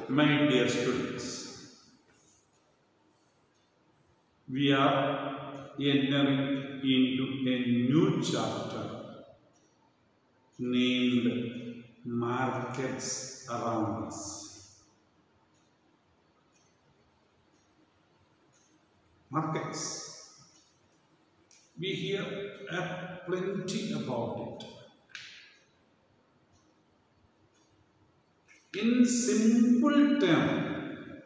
my dear students, we are entering into a new chapter named Markets Around Us. Markets. We hear plenty about it. In simple terms,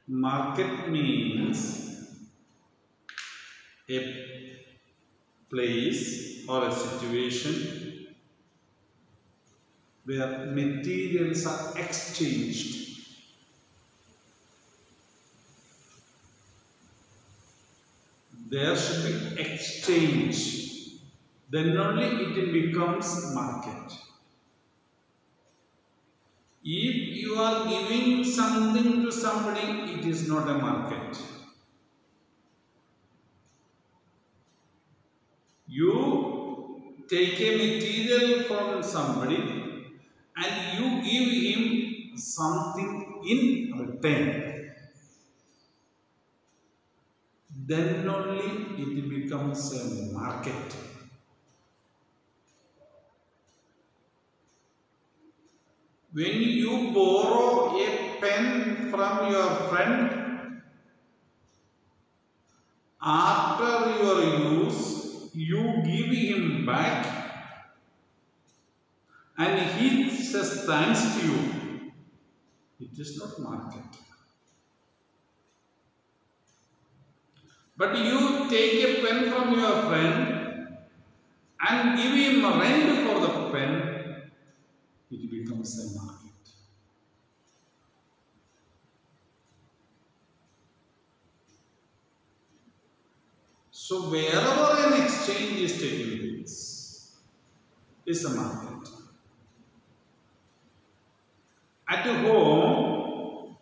market means a place or a situation where materials are exchanged. There should be exchange. Then only it becomes market. If you are giving something to somebody, it is not a market. You take a material from somebody and you give him something in return. Then only it becomes a market. When you borrow a pen from your friend, after your use, you give him back and he says thanks to you. It is not market. But you take a pen from your friend and give him rent for the pen, it becomes a market. So wherever an exchange is taking place is a market. At home,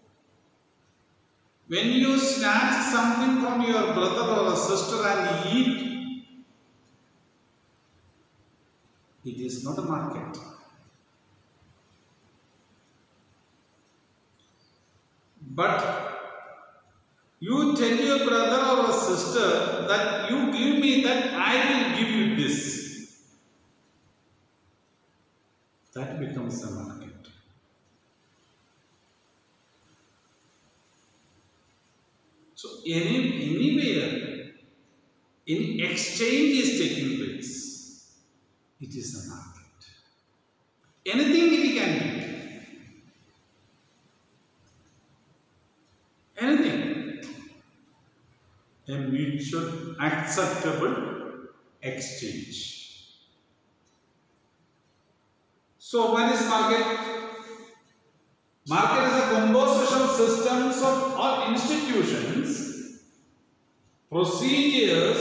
when you snatch something from your brother or a sister and eat, it is not a market. But you tell your brother or a sister that you give me that, I will give you this. That becomes a market. So anywhere, any exchange is taking place, it is a market. Anything it can be. Anything. A mutual acceptable exchange. So what is market? Market is a composition of systems or institutions, procedures,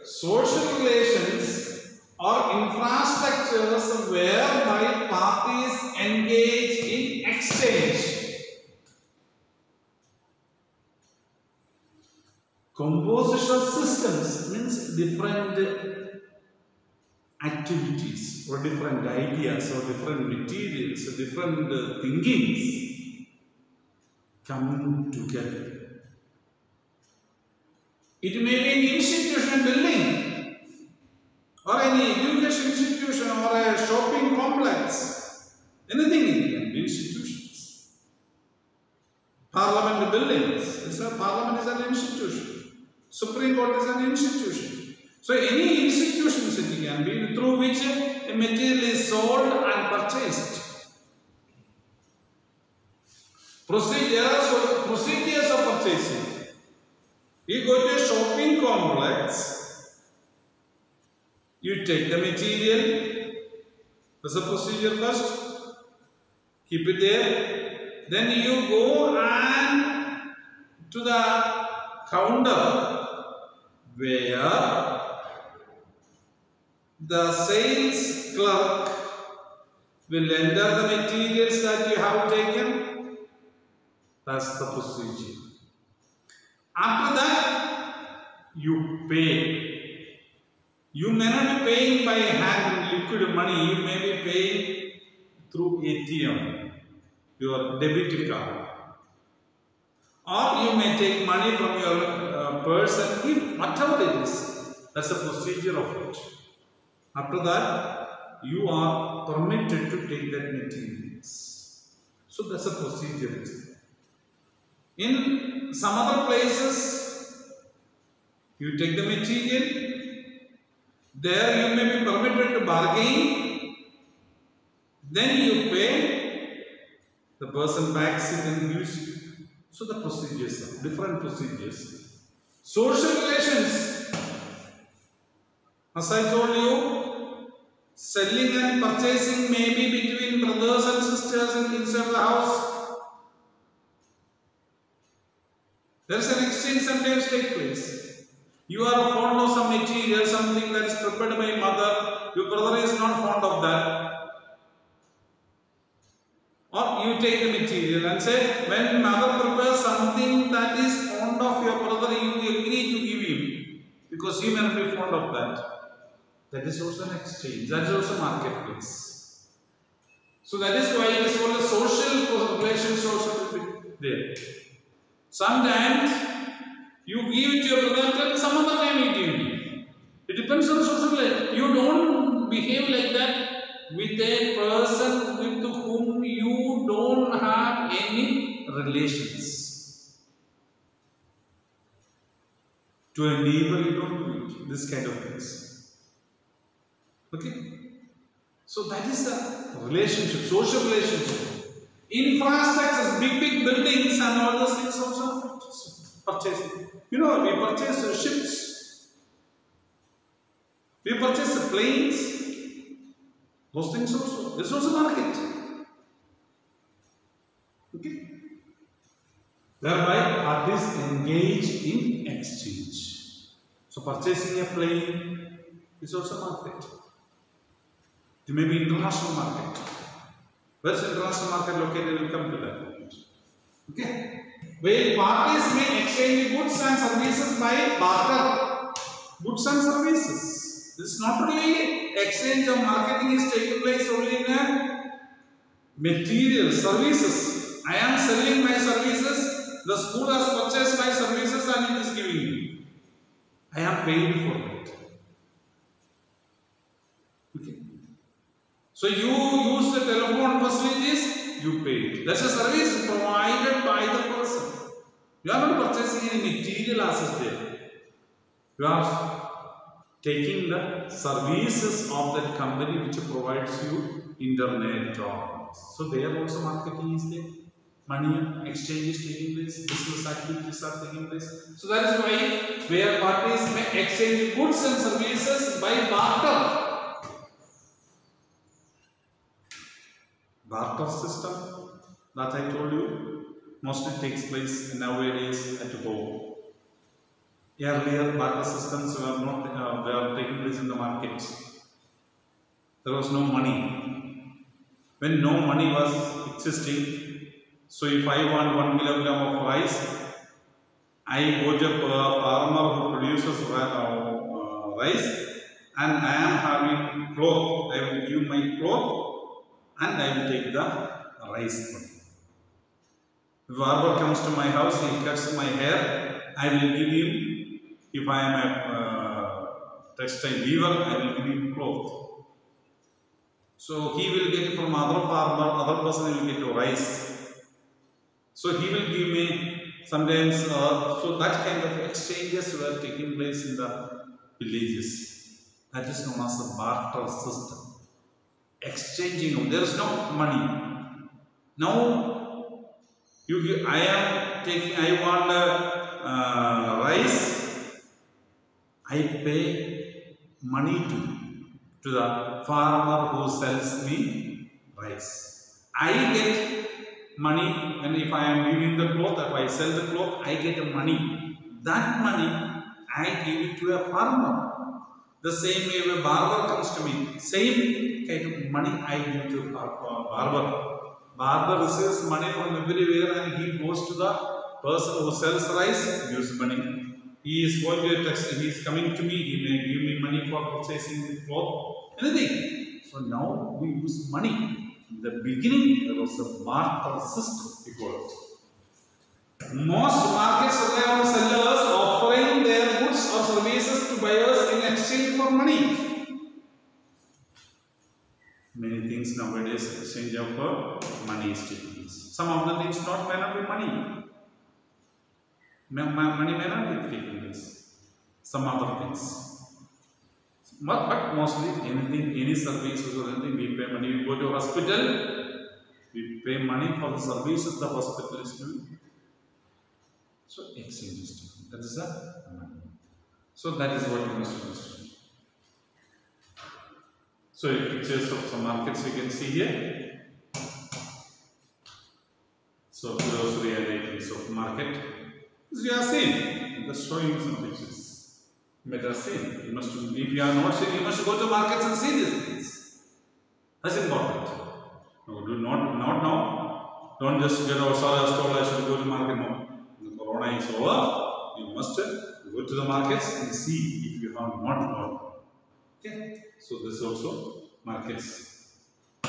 social relations or infrastructures whereby parties engage in exchange. Composition of systems means different activities or different ideas or different materials or different thinkings come together. It may be an institution building or any education institution or a shopping complex. Anything it can be institutions. Parliament buildings. Parliament is an institution. Supreme Court is an institution. So any institutions it can be through which a material is sold and purchased. Procedures of purchasing. You go to a shopping complex, you take the material, there's a procedure first, keep it there, then you go and to the counter where the sales clerk will enter the materials that you have taken. That's the procedure. After that, you pay. You may not be paying by hand liquid money, you may be paying through ATM. your debit card. Or you may take money from your purse and give whatever it is. That's the procedure of it. After that, you are permitted to take that materials. So that's a procedure. In some other places, you take the material. There you may be permitted to bargain. Then you pay. The person packs it and gives you. So the procedures are different procedures. Social relations. As I told you, selling and purchasing may be between brothers and sisters inside the house. There is an exchange sometimes take place. You are fond of some material, something that is prepared by mother. Your brother is not fond of that. Or you take the material and say, when mother prepares something that is fond of your brother, you agree to give him. Because he may not be fond of that. That is also an exchange. That is also marketplace. So that is why it is called a social relations also there. Sometimes you give it to your brother and some other time you give it. It depends on social life. You don't behave like that with a person with whom you don't have any relations. To a neighbor you don't do it. This kind of things. Okay? So that is the relationship, social relationship. Infrastructures, big buildings and all those things also purchasing. You know, we purchase ships. We purchase planes. Those things also. This is also market. Okay? Thereby, parties engage in exchange. So, purchasing a plane is also market. It may be international market. Where is international market located? We'll come to that. Okay? Where parties may exchange goods and services by barter. Goods and services. This is not only exchange of marketing is taking place only in a material, services. I am selling my services, the school has purchased my services and it is giving me. I am paid for it. Okay. So you use the telephone facilities, you pay. That's a service provided by the person. You are not purchasing any material asset there. You are taking the services of that company which provides you internet. So there also marketing is there. Money exchange is taking place. Business activities are taking place. So that is why where parties may exchange goods and services by barter. Barter system that I told you mostly takes place nowadays at home. Earlier barter systems were not they are taking place in the market. There was no money. When no money was existing, so if I want 1 kilogram of rice, I go to a farmer who produces rice and I am having cloth. I will give my cloth and I will take the rice money. If barber comes to my house, he cuts my hair, I will give him, if I am a textile weaver, I will give him cloth. So he will get from other farmer, other person will get rice. So he will give me sometimes, so that kind of exchanges were taking place in the villages. That is known as the barter system. Exchanging, there is no money. Now, I want rice, I pay money to the farmer who sells me rice. I get money, and if I am giving the cloth, if I sell the cloth, I get money. That money, I give it to a farmer. The same way when barber comes to me, same kind of money I give to barber. Barber receives money from everywhere and he goes to the person who sells rice, gives money. He is going to a text, he is coming to me, he may give me money for purchasing cloth, anything. So now we use money. In the beginning, there was a barter system, we call it. Most markets rely on sellers offering their goods or services to buyers in exchange for money. Many things nowadays exchange of money is taking place. Some of the things may not be money. Money may not be taking place. Some other things. But mostly anything, any services or anything, we pay money. We go to hospital, we pay money for the services the hospital is doing. So exchange is taking. That is the money. So that is what you must understand. So pictures of some markets you can see here. So grocery and items of market. As you have seen, just showing some pictures. You might have seen. You must, if you are not seen, you must go to markets and see these things. That's important. No, do not now. Don't just get outside told I should go to market. No. The corona is over. You must go to the markets and see if you have not gone. Okay. So this is also markets.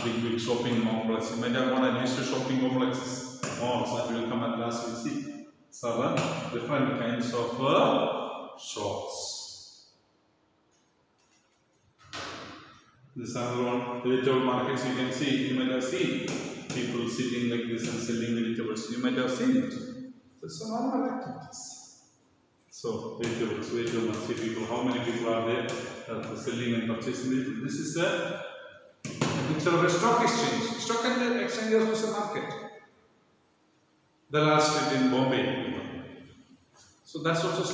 Big shopping complexes. You might have gone at least to shopping complexes. Malls that will come at last. We see. So different kinds of shops. This another one, vegetable markets you can see, you might have seen people sitting like this and selling vegetables, you might have seen it. So it's a normal activities. So vegetables, see people, how many people are there selling and purchasing it. This is a picture of a stock exchange. Stock exchange is also a market. The last street in Bombay. So that's also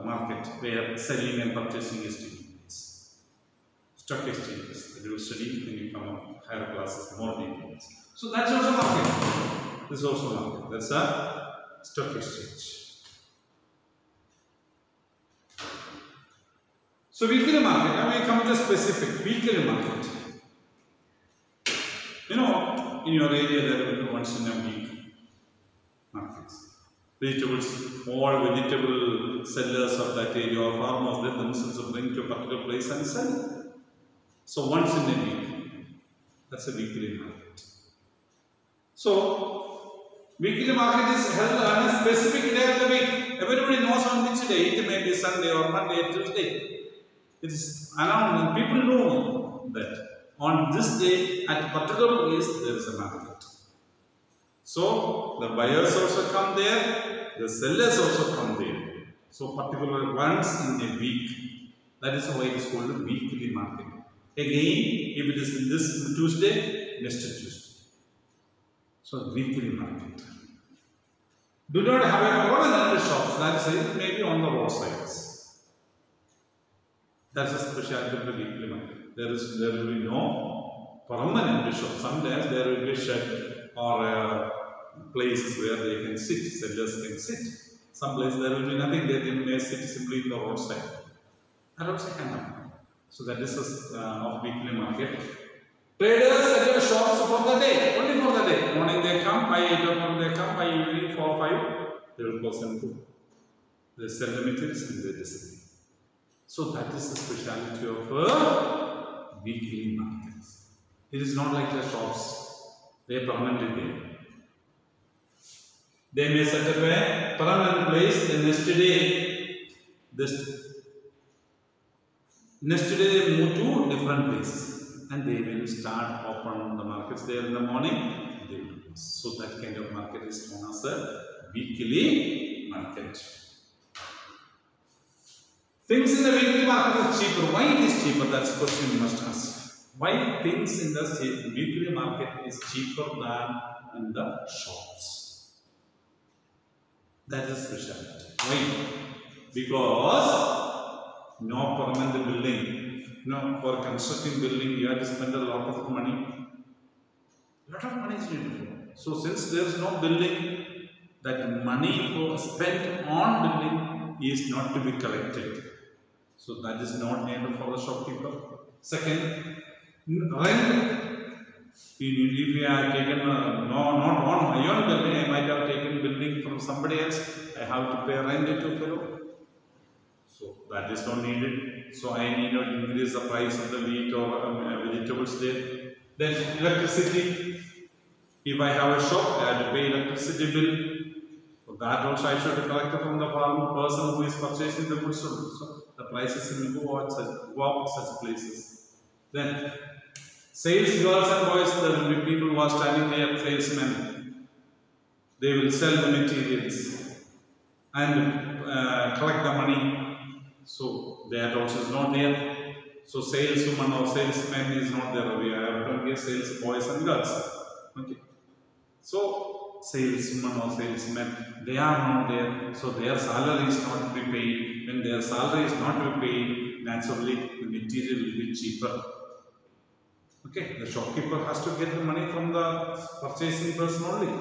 a market where selling and purchasing is taking place. Stock exchanges, you will study when you come up higher classes, more details. So that's also market. This is also market. That's a stock exchange. So weekly market. Now we come to specific weekly market. You know, in your area there will be once in a week markets. Vegetables, all vegetable sellers of that area or farmers, they themselves bring to a particular place and sell. So once in a week, that's a weekly market. So weekly market is held on a specific day of the week. Everybody knows on which day. It may be Sunday or Monday or Tuesday. It is announced. People know that on this day at a particular place there is a market. So the buyers also come there, the sellers also come there. So particular once in a week. That is why it is called a weekly market. Again, if it is in this Tuesday, next Tuesday. So weekly market. Do not have a permanent shops. That is it may be on the roadsides. That's a specialty of the weekly market. There will be no permanent shop. Sometimes there will be a shed or a place where they can sit, sellers can sit. Some place there will be nothing, they may sit simply in the roadside. That also can happen. So that is of weekly market. Traders set up shops for the day, only for the day. Morning they come, by 8 o'clock they come, by evening 4 or 5, they will close and go. They sell the materials and they disappear. So that is the speciality of weekly markets. It is not like the shops. They are permanently there. They may set up a permanent place, the next day they move to different places and they will start open the markets there in the morning. They will close. So that kind of market is known as a weekly market. Things in the weekly market are cheaper. Why it is cheaper? That's the question you must ask. Why things in the weekly market is cheaper than in the shops? That is specialty. Why? Because no permanent building. No, for constructing building you have to spend a lot of money. Lot of money is needed. So since there is no building, that money for spent on building is not to be collected. So that is not needed for the shopkeeper. Second, rent. If you have taken not on my own building, I might have taken building from somebody else. I have to pay rent to fellow. So that is not needed. So I need not increase the price of the wheat or vegetables there. Then electricity. If I have a shop, I have to pay electricity bill. For that also I should collect it from the person who is purchasing the goods. So the prices will go up such places. Then sales girls and boys, there will be people who are standing there, salesmen. They will sell the materials and collect the money. So that also is not there. So saleswoman or salesman is not there. We have plenty of sales boys and girls. Okay. So saleswoman or salesman, they are not there. So their salary is not to be paid. When their salary is not to be paid, naturally the material will be cheaper. Okay, the shopkeeper has to get the money from the purchasing person only.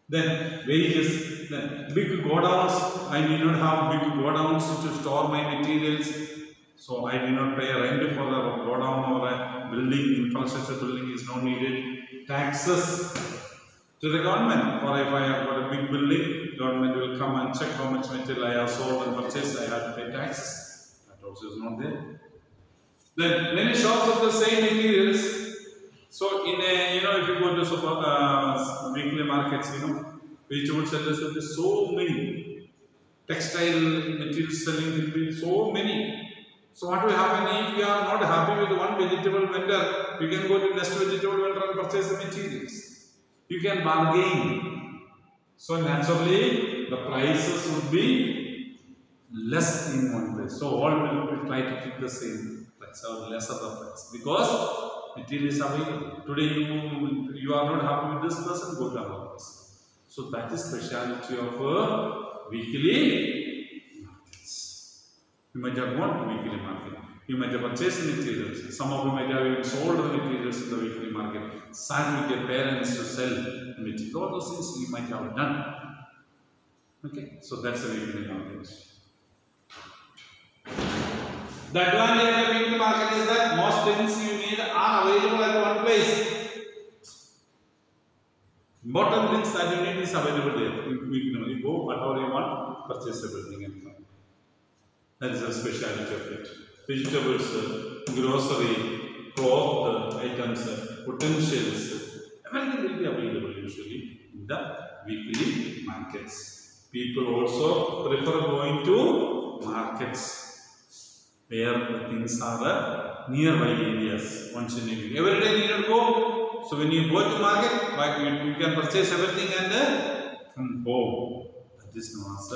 Then wages, then big godowns. I need not have big godowns to store my materials. So I do not pay rent for a godown or a building, infrastructure building is not needed. Taxes to the government, or if I have got a big building, government will come and check how much material I have sold and purchased. I have to pay taxes. That also is not there. Then many shops of the same materials. So in a, if you go to weekly markets, vegetable sellers will be so many. Textile materials selling will be so many. So what will happen if you are not happy with one vegetable vendor? You can go to next vegetable vendor and purchase the materials. You can bargain. So naturally the prices would be less in one place. So all will try to keep the same price or lesser the price because material is available. Today you are not happy with this person, go to another person. So that is speciality of weekly markets. You might have gone to weekly market. You might have purchased materials. Some of you might have even sold the materials in the weekly market. Sat with your parents to sell the materials. All those things you might have done. Okay, so that's the weekly market. The advantage of the weekly market is that most things you need are available at one place. Important things that you need is available there. You go whatever you want, purchase everything and come. That is the speciality of it. Vegetables, grocery, cloth items, utensils, everything will be available usually in the weekly markets. People also prefer going to markets where the things are nearby areas once in a week. Every day you need to go. So when you go to market, like you can purchase everything and come home. That is known as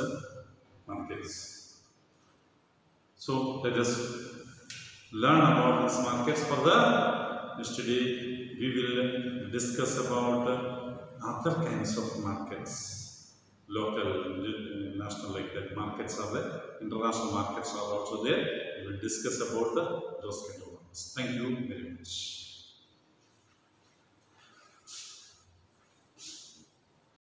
markets. So let us learn about these markets further. Yesterday we will discuss about other kinds of markets. Local, national, like that markets are there. International markets are also there. We will discuss about those kind of ones. Thank you very much.